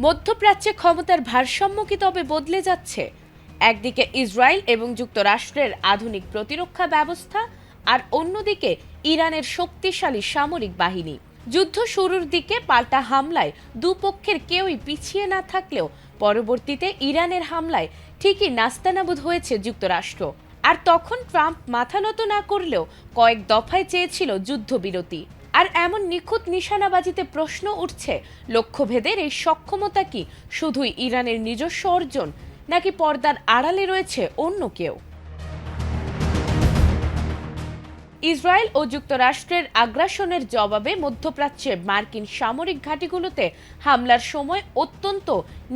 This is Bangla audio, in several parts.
মধ্যপ্রাচ্যে ক্ষমতার ভারসাম্য কি তবে বদলে যাচ্ছে? একদিকে ইসরায়েল এবং যুক্তরাষ্ট্রের আধুনিক প্রতিরক্ষা ব্যবস্থা, আর অন্যদিকে ইরানের শক্তিশালী সামরিক বাহিনী। যুদ্ধ শুরুর দিকে পাল্টা হামলায় দুপক্ষের কেউই পিছিয়ে না থাকলেও পরবর্তীতে ইরানের হামলায় ঠিকই নাস্তানাবুদ হয়েছে যুক্তরাষ্ট্র। আর তখন ট্রাম্প মাথা নত না করলেও কয়েক দফায় চেয়েছিল যুদ্ধবিরতি। আর এমন নিখুঁত নিশানাবাজিতে প্রশ্ন উঠছে, লক্ষ্যভেদের এই সক্ষমতা কি শুধুই ইরানের নিজস্ব অর্জন, নাকি পর্দার আড়ালে রয়েছে অন্য কেউ? ইসরায়েল ও যুক্তরাষ্ট্রের আগ্রাসনের জবাবে মধ্যপ্রাচ্যে মার্কিন সামরিক ঘাঁটিগুলোতে হামলার সময় অত্যন্ত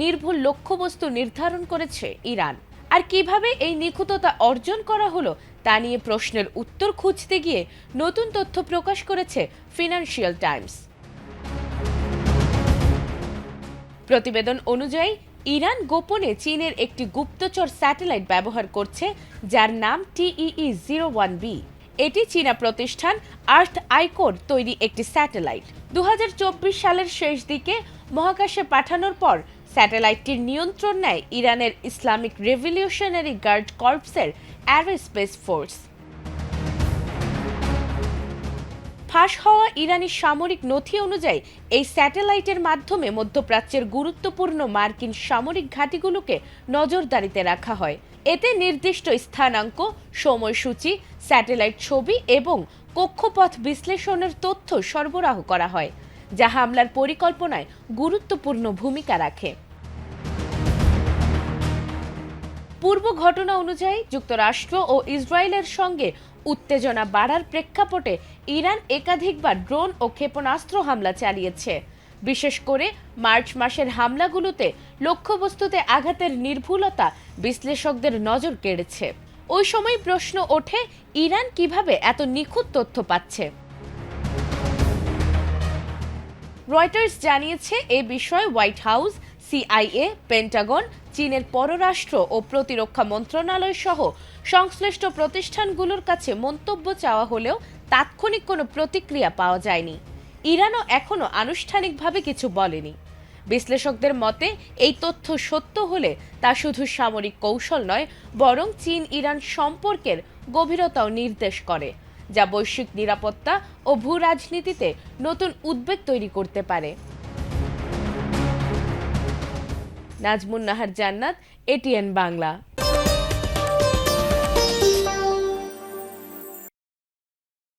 নির্ভুল লক্ষ্যবস্তু নির্ধারণ করেছে ইরান। আর কিভাবে এই নিখুঁততা অর্জন করা হলো তা নিয়ে প্রশ্নের উত্তর খুঁজতে গিয়ে নতুন তথ্য প্রকাশ করেছে ফিনান্সিয়াল টাইমস। প্রতিবেদন অনুযায়ী ইরান গোপনে চীনের একটি গুপ্তচর স্যাটেলাইট ব্যবহার করছে, যার নাম TEE-01B। এটি চীনা প্রতিষ্ঠান আর্থ আইকোর তৈরি একটি স্যাটেলাইট। 2024 সালের শেষ দিকে মহাকাশে পাঠানোর পর স্যাটেলাইটটির নিয়ন্ত্রণ নেয় ইরানের ইসলামিক রেভলিউশনারি গার্ড কর্পসের অ্যারোস্পেস ফোর্স। ফাঁস হওয়া ইরানি সামরিক নথি অনুযায়ী এই স্যাটেলাইটের মাধ্যমে মধ্যপ্রাচ্যের গুরুত্বপূর্ণ মার্কিন সামরিক ঘাঁটিগুলোকে নজরদারিতে রাখা হয়। এতে নির্দিষ্ট স্থানাঙ্ক, সময়সূচি, স্যাটেলাইট ছবি এবং কক্ষপথ বিশ্লেষণের তথ্য সরবরাহ করা হয়, যা হামলার পরিকল্পনায় গুরুত্বপূর্ণ ভূমিকা রাখে। পূর্ব ঘটনা অনুযায়ী যুক্তরাষ্ট্র ও ইসরায়েলের সঙ্গে উত্তেজনা বাড়ার প্রেক্ষাপটে ইরান একাধিকবার ড্রোন ও ক্ষেপণাস্ত্র হামলা চালিয়েছে। বিশেষ করে মার্চ মাসের হামলাগুলোতে লক্ষ্যবস্তুতে আঘাতের নির্ভুলতা বিশ্লেষকদের নজর কেড়েছে। ওই সময় প্রশ্ন ওঠে, ইরান কিভাবে এত নিখুঁত তথ্য পাচ্ছে? রয়টার্স জানিয়েছে, এ বিষয়ে হোয়াইট হাউস, CIA, পেন্টাগন, চীনের পররাষ্ট্র ও প্রতিরক্ষা মন্ত্রণালয় সহ সংশ্লিষ্ট প্রতিষ্ঠানগুলোর কাছে মন্তব্য চাওয়া হলেও তাৎক্ষণিক কোনো প্রতিক্রিয়া পাওয়া যায়নি। ইরানও এখনও আনুষ্ঠানিকভাবে কিছু বলেনি। বিশ্লেষকদের মতে, এই তথ্য সত্য হলে তা শুধু সামরিক কৌশল নয়, বরং চীন ইরান সম্পর্কের গভীরতাও নির্দেশ করে, যা বৈশ্বিক নিরাপত্তা ও ভূ রাজনীতিতে নতুন উদ্বেগ তৈরি করতে পারে। নাজমুন নাহার জান্নাত, ATN বাংলা।